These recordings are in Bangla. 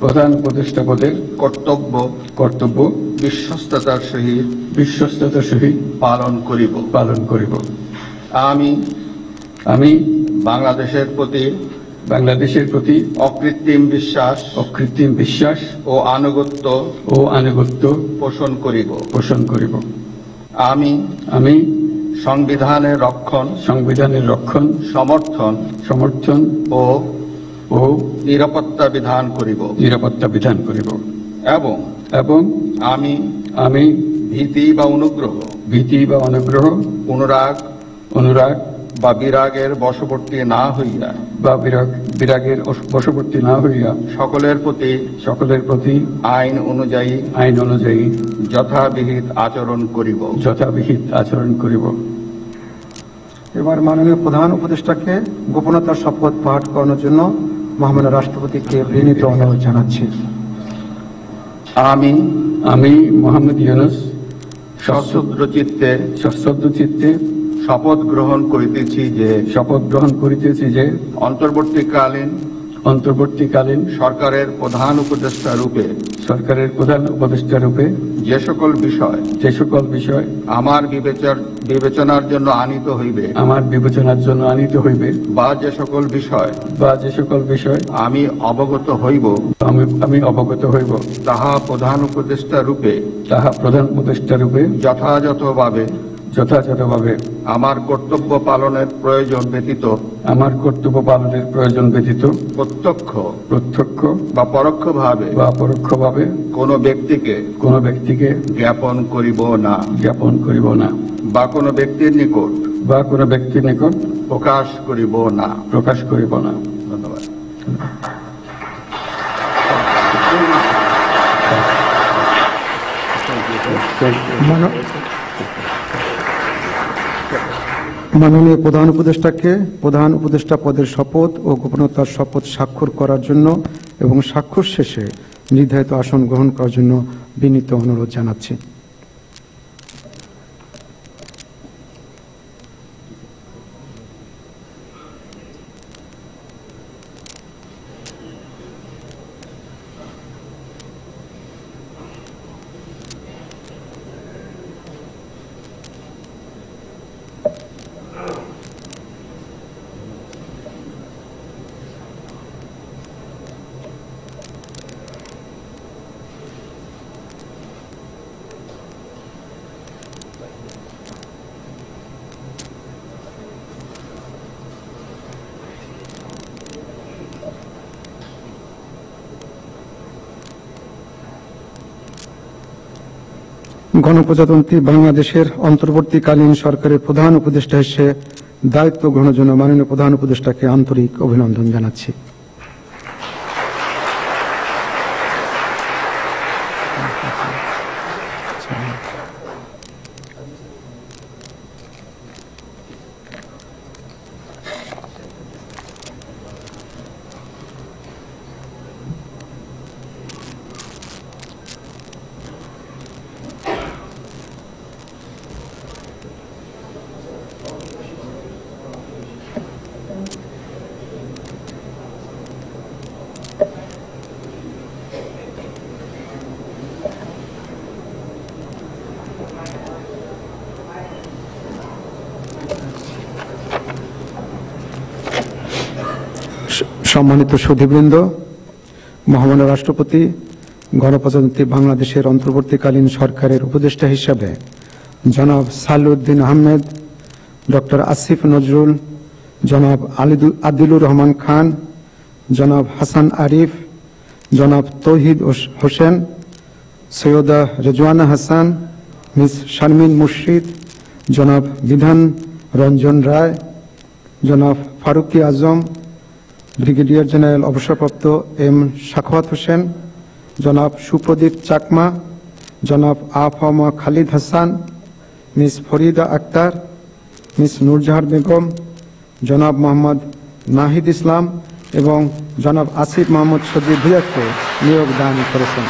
প্রধান উপদেষ্টা পদের কর্তব্য বিশ্বস্ততার সহিত পালন করিব। আমি বাংলাদেশের প্রতি অকৃত্রিম বিশ্বাস ও আনুগত্য পোষণ করিব। আমি সংবিধানের রক্ষণ সমর্থন ও নিরাপত্তা বিধান করিব এবং আমি ভীতি বা অনুগ্রহ অনুরাগ বা বিরাগের বশবর্তী না হইয়া সকলের প্রতি আইন অনুযায়ী যথাবিহিত আচরণ করিব। এবার মাননীয় প্রধান উপদেষ্টাকে গোপনতার শপথ পাঠ করানোর জন্য মহামান্য রাষ্ট্রপতিকে বিনীত অনুরোধ জানাচ্ছি। আমি মোহাম্মদ ইউনূস সশ্রদ্ধ চিত্তে শপথ গ্রহণ করিতেছি যে অন্তর্বর্তীকালীন সরকারের প্রধান উপদেষ্টা রূপে যে সকল বিষয় আমার বিবেচনার জন্য আনিত হইবে বা যে সকল বিষয় আমি অবগত হইব তাহা প্রধান উপদেষ্টা রূপে যথাযথভাবে আমার কর্তব্য পালনের প্রয়োজন ব্যতীত প্রত্যক্ষ বা পরোক্ষভাবে কোনো ব্যক্তিকে জ্ঞাপন করিব না বা কোনো ব্যক্তির নিকট প্রকাশ করিব না। ধন্যবাদ। মাননীয় প্রধান উপদেষ্টাকে প্রধান উপদেষ্টা পদের শপথ ও গোপনতার শপথ স্বাক্ষর করার জন্য এবং স্বাক্ষর শেষে নির্ধারিত আসন গ্রহণ করার জন্য বিনীত অনুরোধ জানাচ্ছি। গণপ্রজাতন্ত্রী বাংলাদেশের অন্তর্বর্তীকালীন সরকারের প্রধান উপদেষ্টা হিসেবে দায়িত্ব গ্রহণের জন্য মাননীয় প্রধান উপদেষ্টাকে আন্তরিক অভিনন্দন জানাচ্ছি। সম্মানিত সুধীবৃন্দ, মহামান্য রাষ্ট্রপতি গণপ্রজাতন্ত্রী বাংলাদেশের অন্তর্বর্তীকালীন সরকারের উপদেষ্টা হিসাবে জনাব সালেউদ্দিন আহমেদ, ডক্টর আসিফ নজরুল, জনাব আদিলুর রহমান খান, জনাব হাসান আরিফ, জনাব তৌহিদ হোসেন, সৈয়দা রেজওয়ানা হাসান, মিস শারমিন মুর্শিদ, জনাব বিধান রঞ্জন রায়, জনাব ফারুকি আজম, ব্রিগেডিয়ার জেনারেল অবসরপ্রাপ্ত এম সাখাওয়াত হোসেন, জনাব সুপ্রদীপ চাকমা, জনাব আফম খালিদ হাসান, মিস ফরিদা আক্তার, মিস নূরজাহান বেগম, জনাব মোহাম্মদ নাহিদ ইসলাম এবং জনাব আসিফ মোহাম্মদ সজিব ভুঁইয়াকে নিয়োগ দান করেছেন।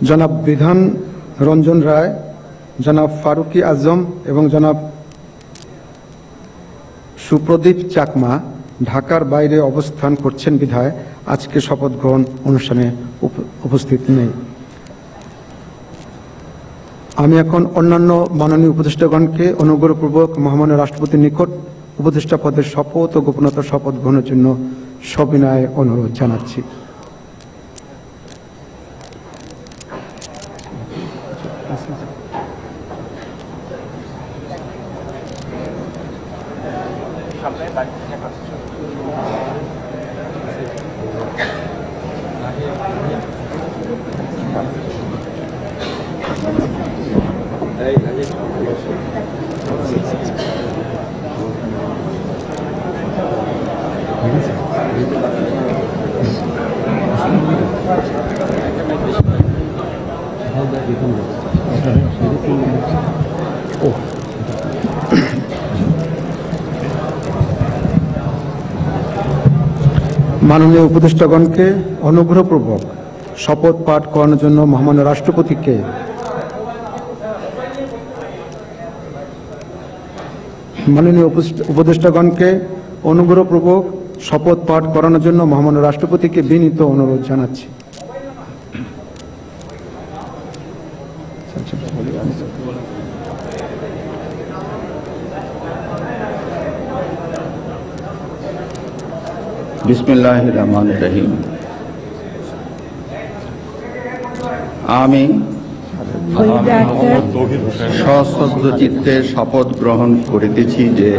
জনাব বিধান রঞ্জন রায় জনাব ফারুকি আজম এবং জনাব সুপ্রদীপ চাকমা ঢাকার বাইরে অবস্থান করছেন বিধায় আজকে শপথ গ্রহণ অনুষ্ঠানে উপস্থিত নেই। আমি এখন অন্যান্য মাননীয় উপদেষ্টাগণকে অনুগ্রহপূর্বক মহামান্য রাষ্ট্রপতির নিকট উপদেষ্টা পদের শপথ ও গোপনতার শপথ গ্রহণের জন্য সবিনয়ে অনুরোধ জানাচ্ছি। মাননীয় উপদেষ্টাগণকে অনুগ্রহপূর্বক শপথ পাঠ করানোর জন্য মহামান্য রাষ্ট্রপতিকে মাননীয় উপদেষ্টাগণকে অনুগ্রহপূর্বক শপথ পাঠ করানোর জন্য মহামান্য রাষ্ট্রপতিকে বিনীত অনুরোধ জানাচ্ছি। বিসমিল্লাহির রহমানির রহিম। আমি সশ্রদ্ধ চিত্তে শপথ গ্রহণ করিতেছি যে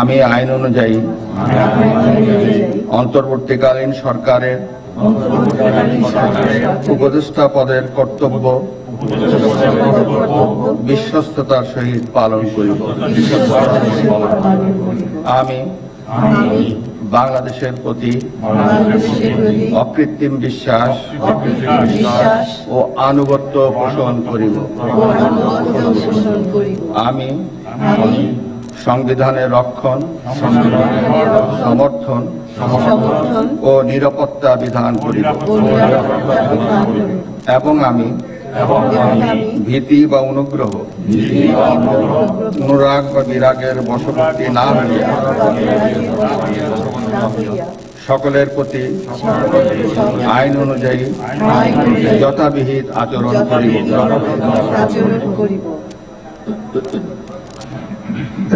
আমি আইন অনুযায়ী অন্তর্বর্তীকালীন সরকারের উপদেষ্টা পদের কর্তব্য বিশ্বস্ততার সহিত পালন করিব। আমি বাংলাদেশের প্রতি অকৃত্রিম বিশ্বাস ও আনুগত্য পোষণ করিব। আমি সংবিধানের রক্ষণ, সমর্থন ও নিরাপত্তা বিধান করিব এবং আমি ভীতি বা অনুগ্রহ, অনুরাগ বা বিরাগের বশবর্তী না হইয়া সকলের প্রতি আইন অনুযায়ী যথাবিহিত আচরণ করিব।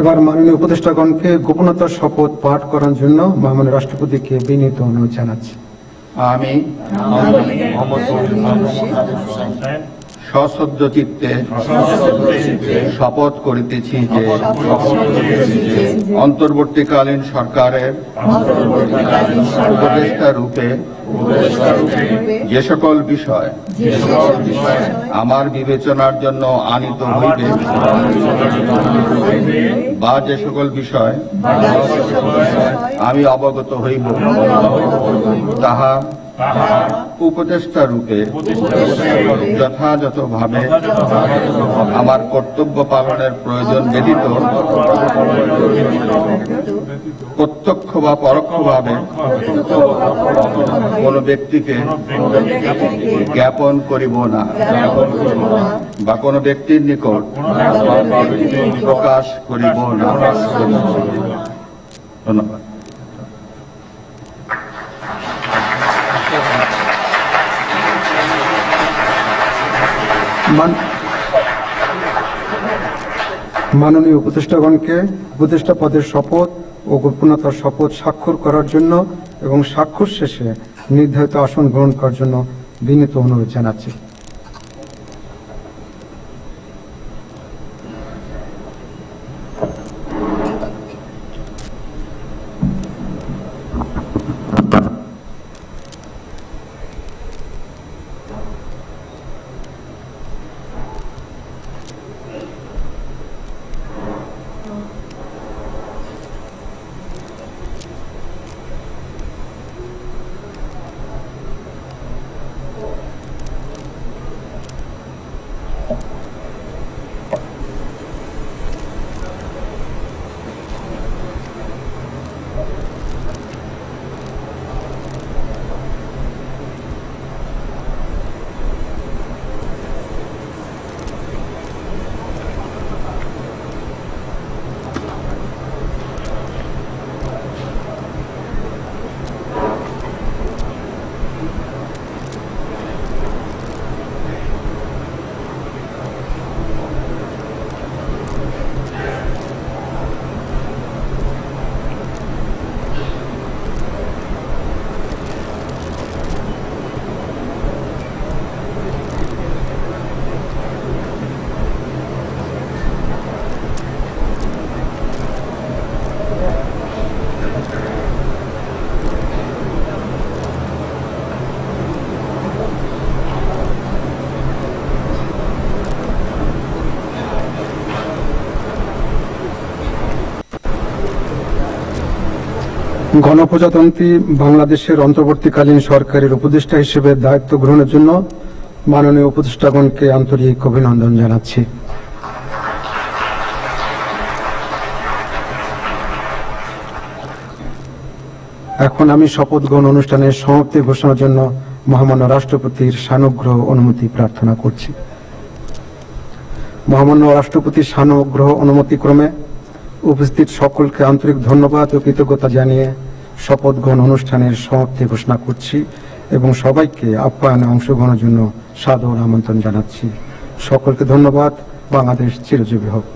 এবার মাননীয় উপদেষ্টাগণকে গোপনতার শপথ পাঠ করার জন্য মহামান্য রাষ্ট্রপতিকে বিনীত অনুরোধ জানাচ্ছি। আমি সশ্রদ্ধ চিত্তে শপথ করিতেছি যে অন্তর্বর্তীকালীন সরকারের উপদেষ্টা রূপে যে সকল বিষয় আমার বিবেচনার জন্য আনিত হইবে বা যে সকল বিষয় আমি অবগত হইব তাহা উপদেষ্টা রূপে যথাযথভাবে আমার কর্তব্য পালনের প্রয়োজন ব্যতীত প্রত্যক্ষ বা পরোক্ষভাবে কোন ব্যক্তিকে জ্ঞাপন করিব না বা কোন ব্যক্তির নিকট প্রকাশ করিব না। ধন্যবাদ। মাননীয় উপদেষ্টাগণকে উপদেষ্টা পদের শপথ ও গোপনতার শপথ স্বাক্ষর করার জন্য এবং স্বাক্ষর শেষে নির্ধারিত আসন গ্রহণ করার জন্য বিনীত অনুরোধ জানাচ্ছি। গণপ্রজাতন্ত্রী বাংলাদেশের অন্তর্বর্তীকালীন সরকারের উপদেষ্টা হিসেবে দায়িত্ব গ্রহণের জন্য মাননীয় উপদেষ্টাগণকে আন্তরিক অভিনন্দন জানাচ্ছি। এখন আমি শপথ গ্রহণ অনুষ্ঠানের সমাপ্তি ঘোষণার জন্য মহামান্য রাষ্ট্রপতির সানুগ্রহ অনুমতি প্রার্থনা করছি। মহামান্য রাষ্ট্রপতির সানুগ্রহ অনুমতি ক্রমে উপস্থিত সকলকে আন্তরিক ধন্যবাদ ও কৃতজ্ঞতা জানিয়ে শপথ গ্রহণ অনুষ্ঠানের সমাপ্তি ঘোষণা করছি এবং সবাইকে আপ্যায়নে অংশগ্রহণের জন্য সাদর আমন্ত্রণ জানাচ্ছি। সকলকে ধন্যবাদ। বাংলাদেশ চিরজীবী হোক।